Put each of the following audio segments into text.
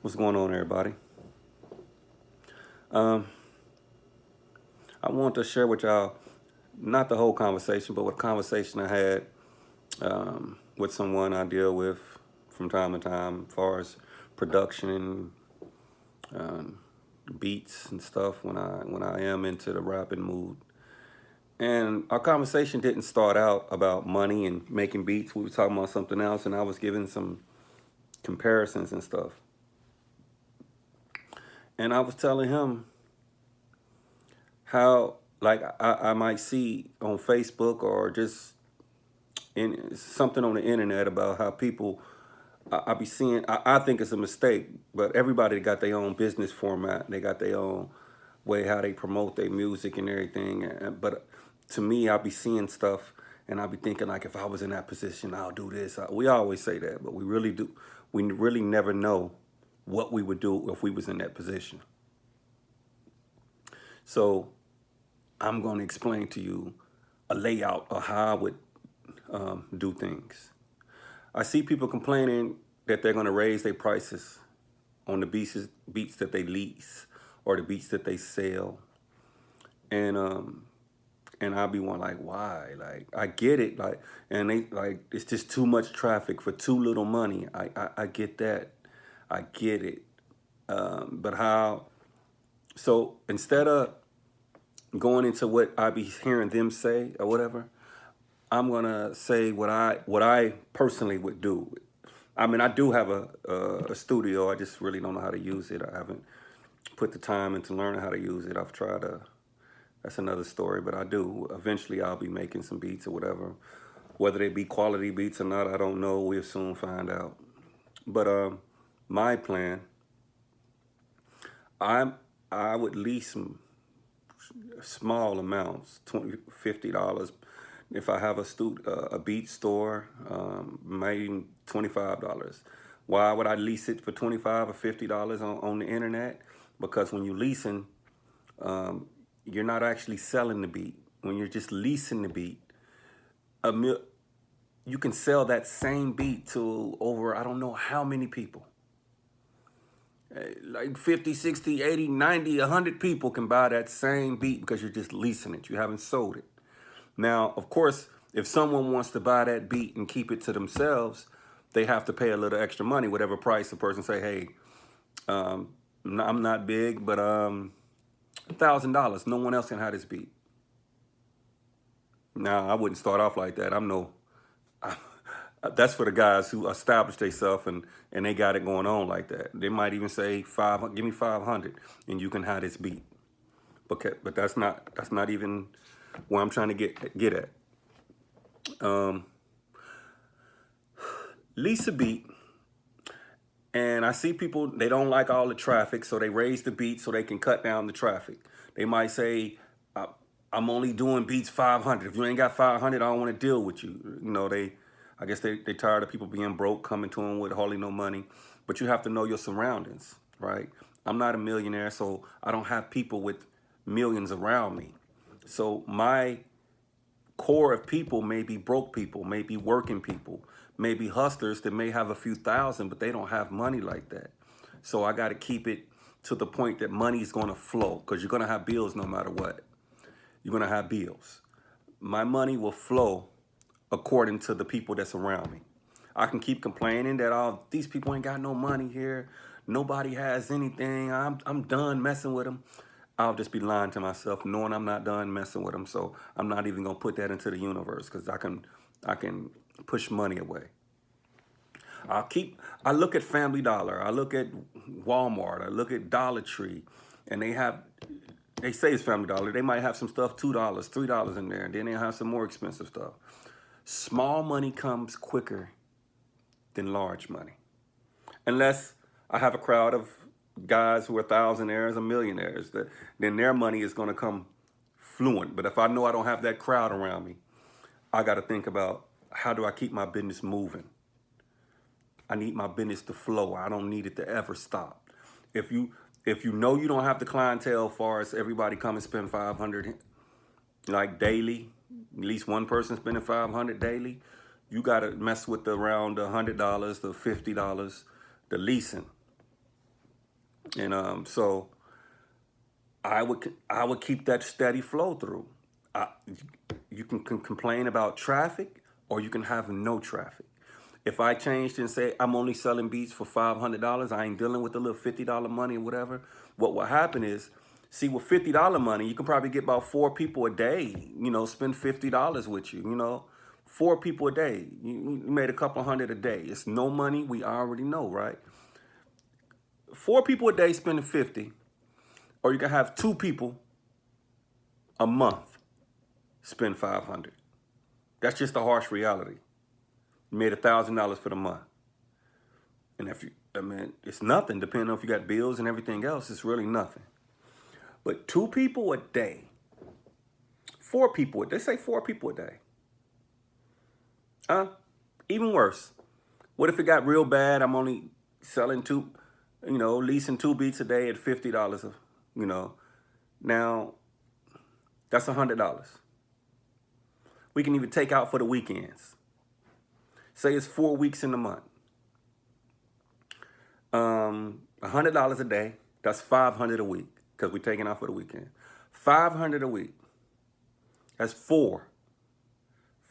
What's going on, everybody? Um, I want to share with y'all not the whole conversation, but what conversation I had with someone I deal with from time to time, as far as production, um, beats and stuff. When I am into the rapping mood, and our conversation didn't start out about money and making beats. We were talking about something else, and I was giving some comparisons and stuff. And I was telling him how, like, I might see on Facebook or just in something on the internet about how people I be seeing. I think it's a mistake, but everybody got their own business format. They got their own way how they promote their music and everything. But to me, I be seeing stuff and I be thinking like, if I was in that position, I'll do this. We always say that, but we really do. We really never know what we would do if we was in that position. So I'm going to explain to you a layout of how I would do things. I see people complaining that they're going to raise their prices on the beats that they lease or the beats that they sell, and I'll be one like, why? Like, I get it, like, and they like it's just too much traffic for too little money. I get that, I get it, but how? So instead of going into what I be hearing them say or whatever, I'm gonna say what I personally would do. I mean, I do have a studio. I just really don't know how to use it. I haven't put the time into learning how to use it. I've tried to. That's another story, but I do. Eventually, I'll be making some beats or whatever. Whether they be quality beats or not, I don't know. We'll soon find out. But my plan, I'm I would lease some small amounts, $20, $50. If I have a beat store, maybe $25. Why would I lease it for $25 or $50 on the internet? Because when you leasing, um, you're not actually selling the beat. When you're just leasing the beat, a mil- you can sell that same beat to over I don't know how many people. Like 50, 60, 80, 90, 100 people can buy that same beat because you're just leasing it. You haven't sold it. Now, of course, if someone wants to buy that beat and keep it to themselves, they have to pay a little extra money, whatever price the person say, hey, um, I'm not big, but $1,000. No one else can have this beat. Now, I wouldn't start off like that. I'm no, that's for the guys who established themselves and they got it going on like that. They might even say give me 500 and you can have this beat. But that's not even where I'm trying to get at. Um, Lisa beat, and I see people they don't like all the traffic, so they raise the beat so they can cut down the traffic. They might say, uh, "I'm only doing beats 500. If you ain't got 500, I don't want to deal with you." I guess they tired of people being broke, coming to them with hardly no money. But you have to know your surroundings, right? I'm not a millionaire, so I don't have people with millions around me. So my core of people may be broke people, may be working people, may be hustlers that may have a few thousand, but they don't have money like that. So I got to keep it to the point that money is going to flow because you're going to have bills no matter what. You're going to have bills. My money will flow according to the people that's around me. I can keep complaining that all these people ain't got no money here. Nobody has anything. I'm done messing with them. I'll just be lying to myself, knowing I'm not done messing with them. So I'm not even gonna put that into the universe because I can push money away. I look at Family Dollar, I look at Walmart, I look at Dollar Tree, and they say it's Family Dollar. They might have some stuff $2, $3 in there, and then they have some more expensive stuff. Small money comes quicker than large money. Unless I have a crowd of guys who are thousandaires or millionaires, then their money is going to come fluent. But if I know I don't have that crowd around me, I got to think about how do I keep my business moving? I need my business to flow. I don't need it to ever stop. If you know you don't have the clientele far as everybody come and spend 500 like daily, at least one person spending 500 daily, you got to mess with the around $100, the $50, the leasing. And so I would keep that steady flow through. I, you can complain about traffic, or you can have no traffic. If I changed and say I'm only selling beats for $500, I ain't dealing with the little $50 money or whatever. What will happen is, see, with $50 money, you can probably get about 4 people a day. Spend $50 with you. 4 people a day. You made a couple hundred a day. It's no money. We already know, right? 4 people a day spending 50, or you can have 2 people a month spend 500. That's just the harsh reality. You made $1,000 for the month. And it's nothing, depending on if you got bills and everything else, it's really nothing. But 2 people a day, 4 people, they say 4 people a day. Even worse. What if it got real bad? I'm only selling leasing 2 beats a day at $50, now that's $100. We can even take out for the weekends. Say it's 4 weeks in the month. $100 a day, that's $500 a week, because we're taking out for the weekend. $500 a week. That's 4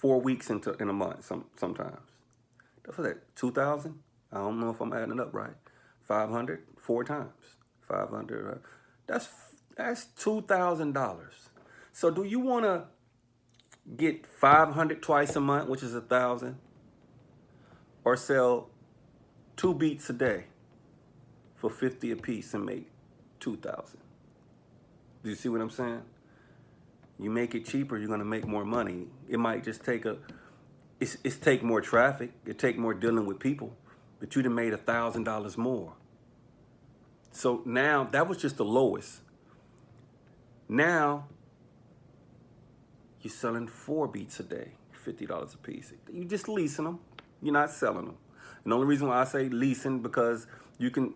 weeks in a month sometimes. That's what that, 2,000? I don't know if I'm adding it up right. 500, 4 times. 500, that's $2,000. So do you want to get 500 twice a month, which is 1,000, or sell 2 beats a day for 50 a piece and make 2,000? Do you see what I'm saying? You make it cheaper, you're gonna make more money. It might just take it's take more traffic, it take more dealing with people, but you'd have made $1,000 more. So now that was just the lowest. Now you're selling 4 beats a day, $50 a piece. You just leasing them. You're not selling them. And the only reason why I say leasing, because you can,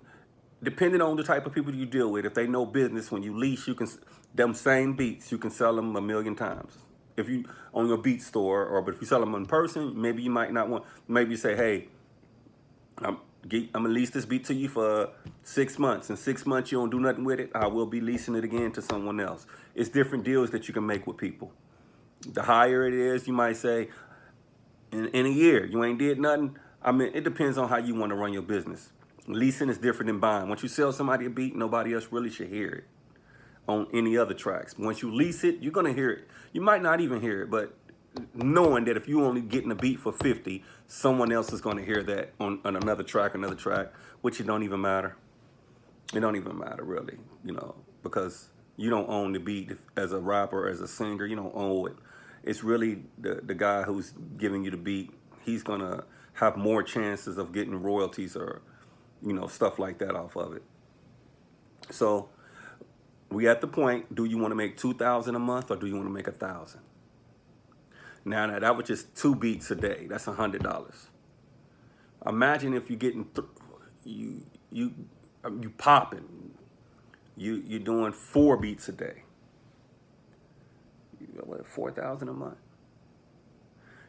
depending on the type of people you deal with, if they know business, when you lease, you can, them same beats, you can sell them 1,000,000 times. If you own your beat store, but if you sell them in person, maybe you might not want, maybe you say, hey, I'm gonna lease this beat to you for 6 months. In 6 months, you don't do nothing with it, I will be leasing it again to someone else. It's different deals that you can make with people. The higher it is, you might say, in a year, you ain't did nothing. It depends on how you want to run your business. Leasing is different than buying. Once you sell somebody a beat, nobody else really should hear it on any other tracks. Once you lease it, you're going to hear it. You might not even hear it, but knowing that if you only getting a beat for 50, someone else is going to hear that on another track, which it don't even matter. It don't even matter, really, because you don't own the beat as a rapper, as a singer. You don't own it. It's really the guy who's giving you the beat. He's going to have more chances of getting royalties or, stuff like that off of it. So we at the point, do you want to make 2,000 a month, or do you want to make 1,000? Now that was just 2 beats a day. That's $100. Imagine if you're getting, you popping. You're doing 4 beats a day. 4,000 a month.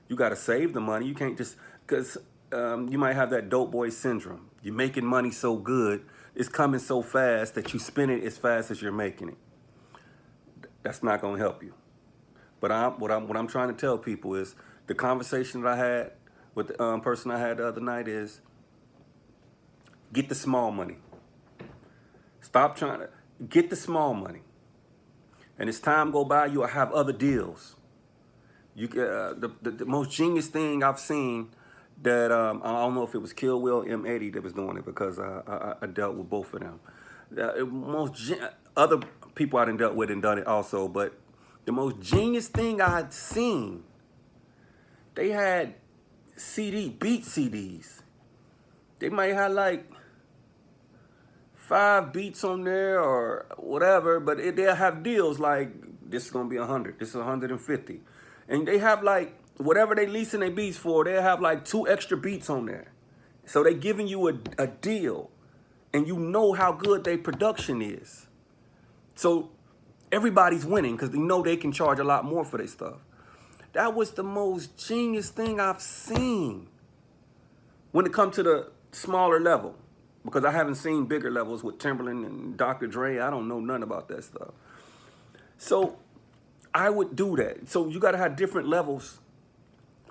You got to save the money. You can't just, because you might have that dope boy syndrome. You're making money so good, it's coming so fast that you spend it as fast as you're making it. That's not going to help you. But what I'm trying to tell people is, the conversation that I had with the person I had the other night is, get the small money. Stop trying to get the small money. And as time go by, you'll have other deals. The most genius thing I've seen that, I don't know if it was Kill Will M80 that was doing it, because I dealt with both of them. Other people I done dealt with and done it also, but the most genius thing I'd seen, they had beat CDs. They might have like 5 beats on there or whatever, but they'll have deals like, this is gonna be 100, this is 150. And they have like, whatever they leasing their beats for, they'll have like 2 extra beats on there. So they giving you a deal, and you know how good their production is. So everybody's winning, because they know they can charge a lot more for their stuff. That was the most genius thing I've seen when it comes to the smaller level. because I haven't seen bigger levels with Timberland and Dr. Dre. I don't know nothing about that stuff. So I would do that. So you got to have different levels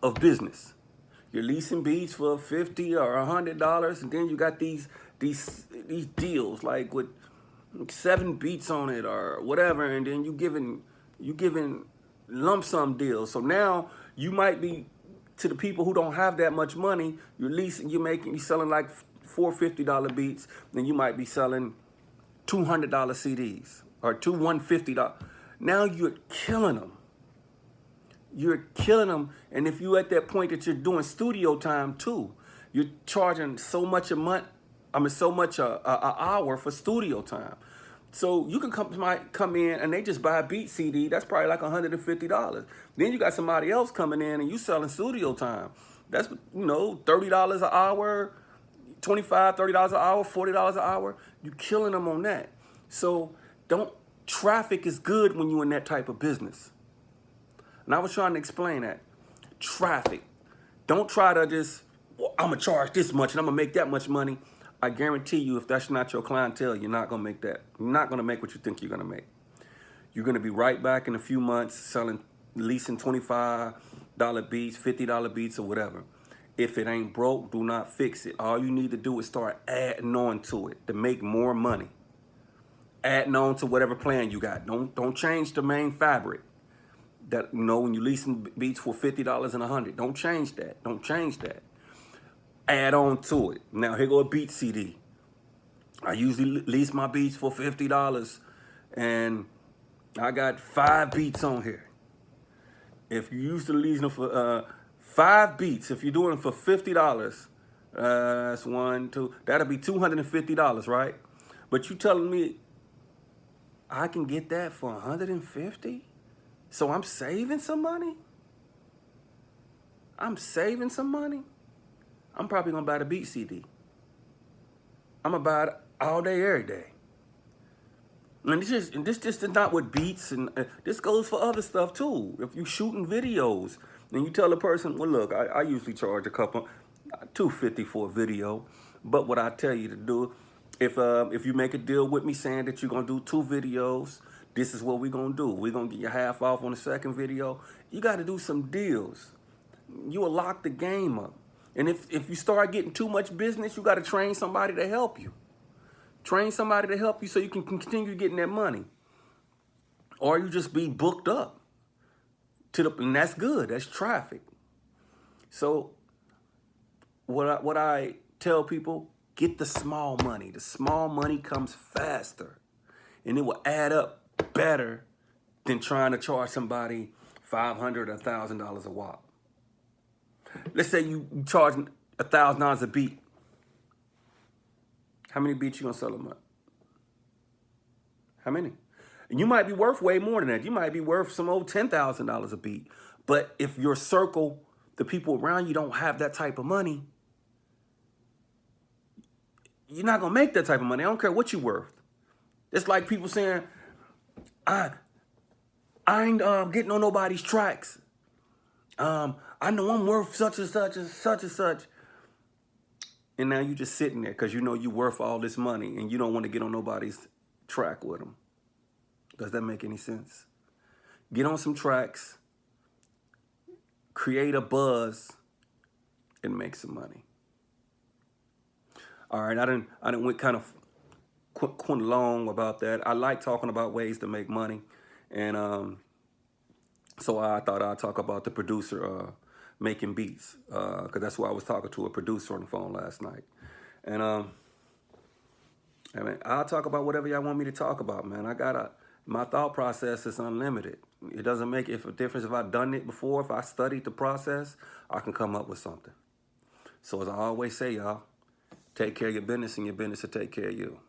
of business. You're leasing beats for $50 or $100, and then you got these deals like with 7 beats on it or whatever, and then you giving lump sum deals. So now you might be, to the people who don't have that much money, you're selling like $450 beats, then you might be selling $200 CDs or two $150. Now you're killing them. You're killing them, and if you're at that point that you're doing studio time too, you're charging so much a month. I mean, so much a hour for studio time. So you can come in and they just buy a beat CD. That's probably like $150. Then you got somebody else coming in and you selling studio time. That's, $30 an hour, $25, $30 an hour, $40 an hour. You're killing them on that. So traffic is good when you're in that type of business. And I was trying to explain that. Traffic. Don't try to just, I'm going to charge this much and I'm going to make that much money. I guarantee you, if that's not your clientele, you're not going to make that. You're not going to make what you think you're going to make. You're going to be right back in a few months leasing $25 beats, $50 beats, or whatever. If it ain't broke, do not fix it. All you need to do is start adding on to it to make more money. Adding on to whatever plan you got. Don't change the main fabric. That, when you're leasing beats for $50 and $100, don't change that. Don't change that. Add on to it. Now, here go a beat CD. I usually lease my beats for $50, and I got 5 beats on here. If you used to lease them for 5 beats, if you're doing them for $50, that's 1, 2, that'll be $250, right? But you telling me I can get that for $150? So I'm saving some money? I'm saving some money? I'm probably going to buy the beat CD. I'm going to buy it all day, every day. And this just is not with beats, and this goes for other stuff too. If you're shooting videos, and you tell a person, well, look, I usually charge a couple, $250 for a video. But what I tell you to do, if you make a deal with me saying that you're going to do 2 videos, this is what we're going to do. We're going to get you half off on the second video. You got to do some deals. You will lock the game up. And if you start getting too much business, you got to train somebody to help you. Train somebody to help you so you can continue getting that money. Or you just be booked up. And that's good. That's traffic. So what I tell people, get the small money. The small money comes faster. And it will add up better than trying to charge somebody $500 or $1,000 a watt. Let's say you charge $1,000 a beat. How many beats you gonna sell a month? How many? And you might be worth way more than that. You might be worth some old $10,000 a beat. But if your circle, the people around you, don't have that type of money, you're not gonna make that type of money. I don't care what you're worth. It's like people saying, I ain't getting on nobody's tracks. I know I'm worth such and such and such and such. And now you just sitting there because you know you're worth all this money and you don't want to get on nobody's track with them. Does that make any sense? Get on some tracks, create a buzz, and make some money. All right, I didn't went kind of quite long about that. I like talking about ways to make money, and so I thought I'd talk about the producer making beats, because that's why I was talking to a producer on the phone last night. And I mean, I'll talk about whatever y'all want me to talk about, man. My thought process is unlimited. It doesn't make a difference if I've done it before. If I studied the process, I can come up with something. So as I always say, y'all, take care of your business and your business will take care of you.